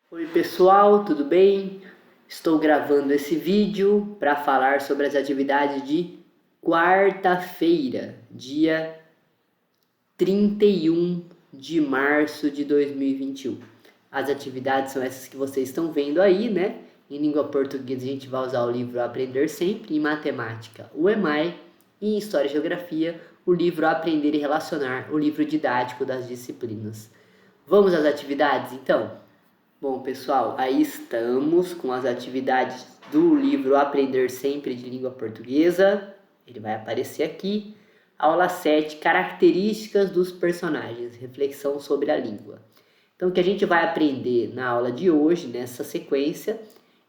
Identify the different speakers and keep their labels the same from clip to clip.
Speaker 1: Oi pessoal, tudo bem? Estou gravando esse vídeo para falar sobre as atividades de quarta-feira, dia 31 de março de 2021. As atividades são essas que vocês estão vendo aí, né? Em língua portuguesa a gente vai usar o livro Aprender Sempre, em matemática o EMAI e em História e Geografia o livro Aprender e Relacionar, o livro didático das disciplinas. Vamos às atividades então? Bom, pessoal, aí estamos com as atividades do livro Aprender Sempre de Língua Portuguesa. Ele vai aparecer aqui. Aula 7, características dos personagens, reflexão sobre a língua. Então, o que a gente vai aprender na aula de hoje, nessa sequência,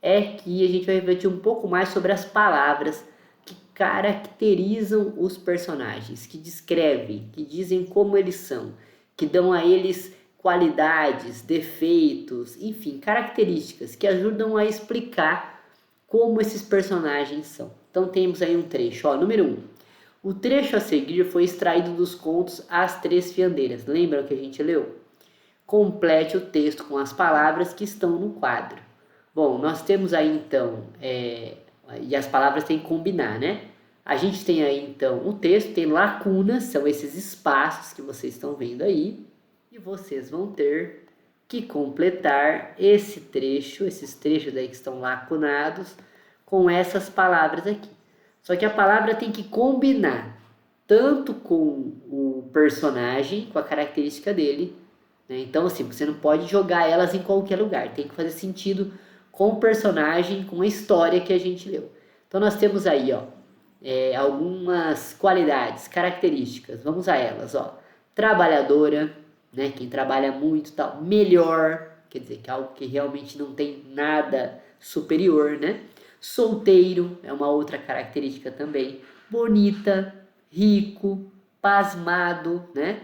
Speaker 1: é que a gente vai refletir um pouco mais sobre as palavras que caracterizam os personagens, que descrevem, que dizem como eles são, que dão a eles qualidades, defeitos, enfim, características que ajudam a explicar como esses personagens são. Então temos aí um trecho, número 1. O trecho a seguir foi extraído dos contos As Três Fiandeiras. Lembram que a gente leu? Complete o texto com as palavras que estão no quadro. Bom, nós temos aí então, e as palavras têm que combinar, né? A gente tem aí então o texto, tem lacunas, são esses espaços que vocês estão vendo aí, e vocês vão ter que completar esse trecho, esses trechos aí que estão lacunados, com essas palavras aqui. Só que a palavra tem que combinar tanto com o personagem, com a característica dele, né? Então, assim, você não pode jogar elas em qualquer lugar. Tem que fazer sentido com o personagem, com a história que a gente leu. Então, nós temos aí, algumas qualidades, características. Vamos a elas, Trabalhadora, né? Quem trabalha muito, tal. Melhor, quer dizer, que é algo que realmente não tem nada superior, né? Solteiro é uma outra característica também. Bonita, rico, pasmado, né?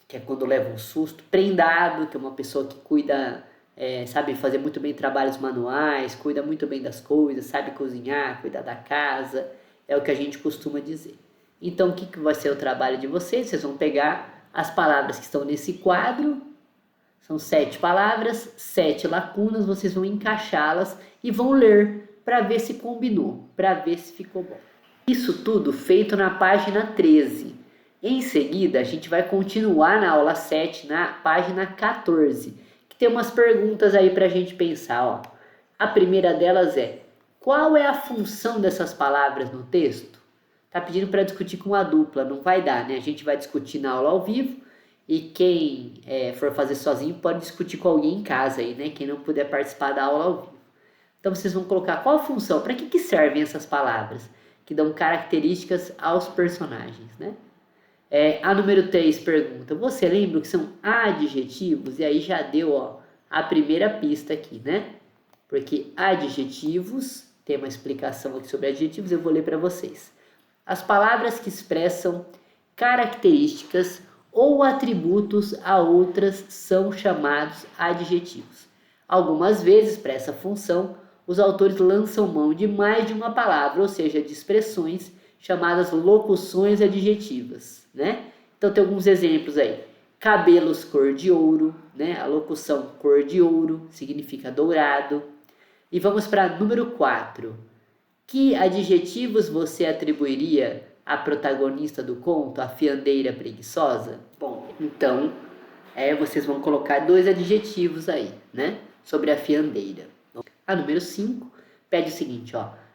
Speaker 1: Que é quando leva um susto. Prendado, que é uma pessoa que cuida, sabe fazer muito bem trabalhos manuais, cuida muito bem das coisas, sabe cozinhar, cuidar da casa. É o que a gente costuma dizer. Então, o que vai ser o trabalho de vocês? Vocês vão pegar as palavras que estão nesse quadro. São 7 palavras, 7 lacunas, vocês vão encaixá-las e vão ler para ver se combinou, para ver se ficou bom. Isso tudo feito na página 13. Em seguida, a gente vai continuar na aula 7, na página 14, que tem umas perguntas aí para a gente pensar. A primeira delas é: qual é a função dessas palavras no texto? Tá pedindo para discutir com a dupla, não vai dar, né? A gente vai discutir na aula ao vivo. E quem for fazer sozinho pode discutir com alguém em casa aí, né? Quem não puder participar da aula ao vivo. Então vocês vão colocar qual a função, para que servem essas palavras que dão características aos personagens, né? A número 3 pergunta: você lembra o que são adjetivos? E aí já deu, a primeira pista aqui, né? Porque adjetivos, tem uma explicação aqui sobre adjetivos, eu vou ler para vocês. As palavras que expressam características ou atributos a outras são chamados adjetivos. Algumas vezes, para essa função, os autores lançam mão de mais de uma palavra, ou seja, de expressões chamadas locuções adjetivas, né? Então tem alguns exemplos aí. Cabelos cor de ouro, né? A locução cor de ouro significa dourado. E vamos para número 4. Que adjetivos você atribuiria à protagonista do conto, a fiandeira preguiçosa? Bom, então vocês vão colocar 2 adjetivos aí, né? Sobre a fiandeira. A número 5 pede o seguinte,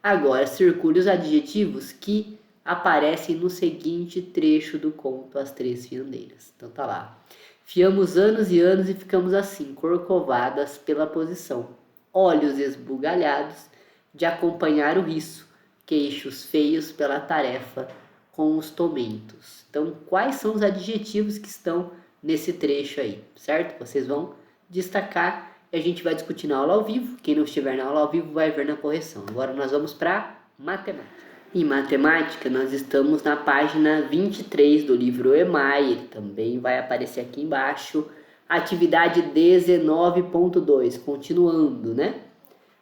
Speaker 1: agora circule os adjetivos que aparecem no seguinte trecho do conto As Três Fiandeiras. Então tá lá. Fiamos anos e anos e ficamos assim, corcovadas pela posição, olhos esbugalhados de acompanhar o riso, queixos feios pela tarefa com os tomentos. Então, quais são os adjetivos que estão nesse trecho aí, certo? Vocês vão destacar e a gente vai discutir na aula ao vivo. Quem não estiver na aula ao vivo vai ver na correção. Agora nós vamos para matemática. Em matemática, nós estamos na página 23 do livro EMAI, ele também vai aparecer aqui embaixo. Atividade 19.2, continuando, né?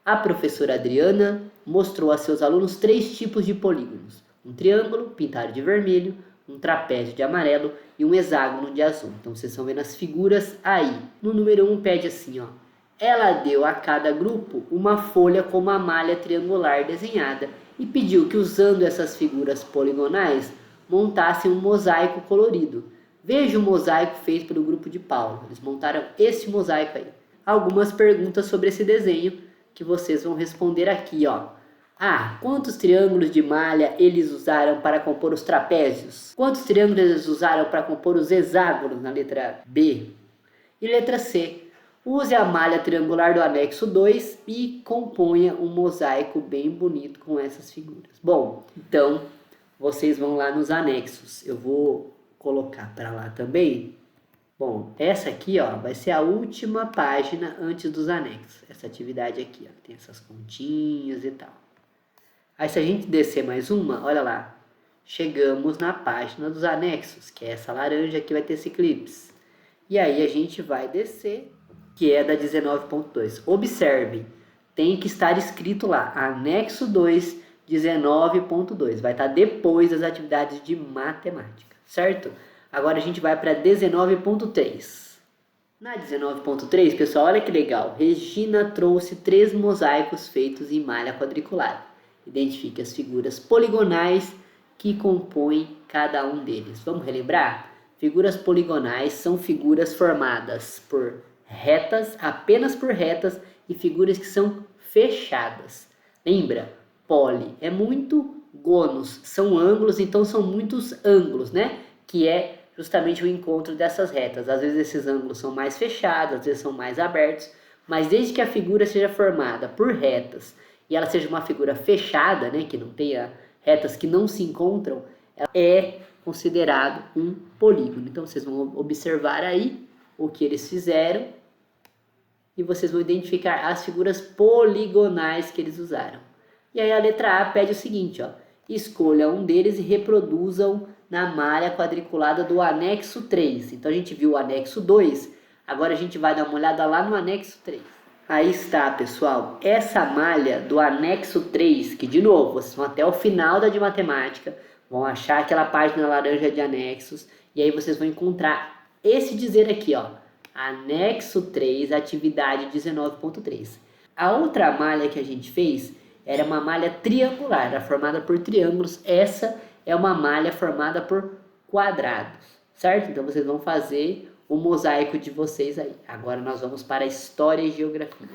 Speaker 1: A professora Adriana mostrou a seus alunos 3 tipos de polígonos: um triângulo pintado de vermelho, um trapézio de amarelo e um hexágono de azul. Então vocês estão vendo as figuras aí. No número 1 pede assim, Ela deu a cada grupo uma folha com uma malha triangular desenhada e pediu que, usando essas figuras poligonais, montassem um mosaico colorido. Veja o mosaico feito pelo grupo de Paulo. Eles montaram este mosaico aí. Algumas perguntas sobre esse desenho que vocês vão responder aqui, ó. Ah, quantos triângulos de malha eles usaram para compor os trapézios? Quantos triângulos eles usaram para compor os hexágonos na letra B? E letra C. Use a malha triangular do anexo 2 e componha um mosaico bem bonito com essas figuras. Bom, então vocês vão lá nos anexos. Eu vou colocar para lá também. Bom, essa aqui, ó, vai ser a última página antes dos anexos. Essa atividade aqui, ó, tem essas continhas e tal. Aí se a gente descer mais uma, olha lá, chegamos na página dos anexos, que é essa laranja que vai ter esse eclipse. E aí a gente vai descer, que é da 19.2. Observem, tem que estar escrito lá, anexo 2, 19.2. Vai estar depois das atividades de matemática, certo? Agora a gente vai para 19.3. Na 19.3, pessoal, olha que legal. Regina trouxe 3 mosaicos feitos em malha quadriculada. Identifique as figuras poligonais que compõem cada um deles. Vamos relembrar? Figuras poligonais são figuras formadas por retas, apenas por retas, e figuras que são fechadas. Lembra? Poli é muito, gônus são ângulos, então são muitos ângulos, né? Que é justamente o encontro dessas retas. Às vezes esses ângulos são mais fechados, às vezes são mais abertos, mas desde que a figura seja formada por retas e ela seja uma figura fechada, né, que não tenha retas que não se encontram, ela é considerado um polígono. Então vocês vão observar aí o que eles fizeram e vocês vão identificar as figuras poligonais que eles usaram. E aí a letra A pede o seguinte, ó, escolha um deles e reproduzam na malha quadriculada do anexo 3. Então a gente viu o anexo 2, agora a gente vai dar uma olhada lá no anexo 3. Aí está, pessoal, essa malha do anexo 3, que de novo, vocês vão até o final da de matemática, vão achar aquela página laranja de anexos, e aí vocês vão encontrar esse dizer aqui, ó, anexo 3, atividade 19.3. A outra malha que a gente fez era uma malha triangular, era formada por triângulos. Essa é uma malha formada por quadrados, certo? Então vocês vão fazer o mosaico de vocês aí. Agora nós vamos para a história e geografia.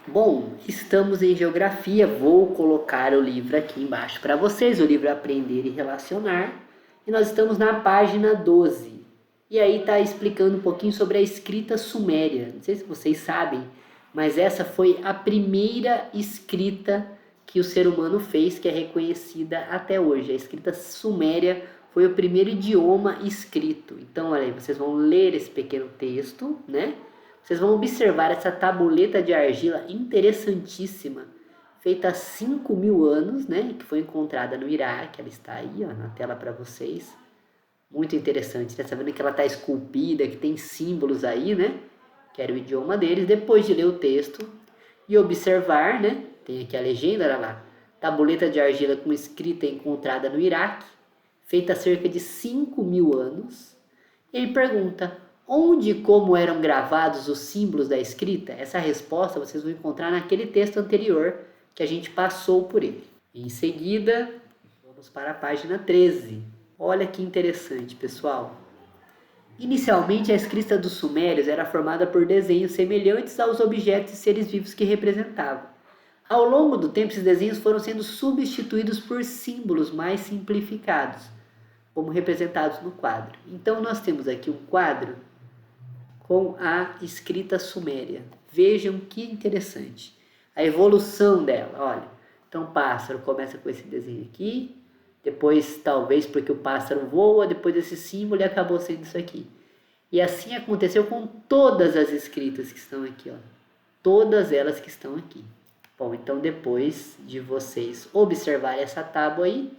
Speaker 1: Bom, estamos em geografia, vou colocar o livro aqui embaixo para vocês, o livro Aprender e Relacionar, e nós estamos na página 12. E aí está explicando um pouquinho sobre a escrita suméria. Não sei se vocês sabem, mas essa foi a primeira escrita que o ser humano fez, que é reconhecida até hoje. A escrita suméria foi o primeiro idioma escrito. Então, olha aí, vocês vão ler esse pequeno texto, né? Vocês vão observar essa tabuleta de argila interessantíssima, feita há 5.000 anos, né? Que foi encontrada no Iraque. Ela está aí, ó, na tela para vocês. Muito interessante, né? Tá vendo que ela está esculpida, que tem símbolos aí, né? Que era o idioma deles. Depois de ler o texto e observar, né? Tem aqui a legenda, olha lá. Tabuleta de argila com escrita encontrada no Iraque, feita há cerca de 5.000 anos. Ele pergunta, onde e como eram gravados os símbolos da escrita? Essa resposta vocês vão encontrar naquele texto anterior que a gente passou por ele. Em seguida, vamos para a página 13. Olha que interessante, pessoal. Inicialmente, a escrita dos sumérios era formada por desenhos semelhantes aos objetos e seres vivos que representavam. Ao longo do tempo, esses desenhos foram sendo substituídos por símbolos mais simplificados, como representados no quadro. Então, nós temos aqui um quadro com a escrita suméria. Vejam que interessante. A evolução dela, olha. Então, o pássaro começa com esse desenho aqui, depois, talvez porque o pássaro voa, depois esse símbolo e acabou sendo isso aqui. E assim aconteceu com todas as escritas que estão aqui, ó. Todas elas que estão aqui. Bom, então depois de vocês observarem essa tábua aí,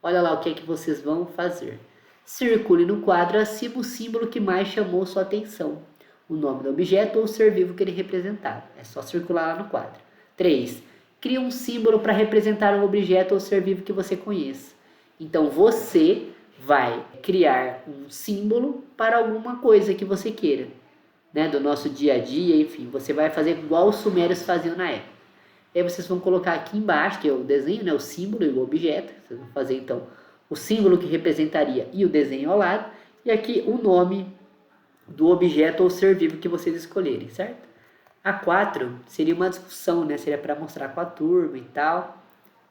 Speaker 1: olha lá o que é que vocês vão fazer. Circule no quadro acima o símbolo que mais chamou sua atenção. O nome do objeto ou ser vivo que ele representava. É só circular lá no quadro. 3. Crie um símbolo para representar um objeto ou ser vivo que você conheça. Então você vai criar um símbolo para alguma coisa que você queira. né, do nosso dia a dia, enfim, você vai fazer igual os sumérios faziam na época. Aí vocês vão colocar aqui embaixo, que é o desenho, né, o símbolo e o objeto. Vocês vão fazer então o símbolo que representaria e o desenho ao lado, e aqui o nome do objeto ou ser vivo que vocês escolherem, certo? A 4 seria uma discussão, né? Seria para mostrar com a turma e tal.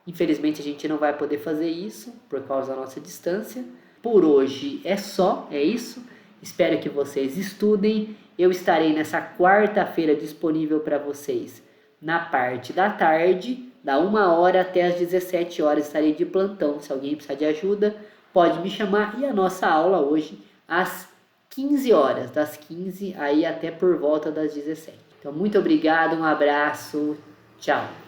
Speaker 1: Infelizmente a gente não vai poder fazer isso por causa da nossa distância. Por hoje é só, é isso. Espero que vocês estudem. Eu estarei nessa quarta-feira disponível para vocês na parte da tarde, da 1h até as 17 horas estarei de plantão. Se alguém precisar de ajuda, pode me chamar. E a nossa aula hoje às 15 horas, das 15 aí até por volta das 17. Então, muito obrigado, um abraço, tchau.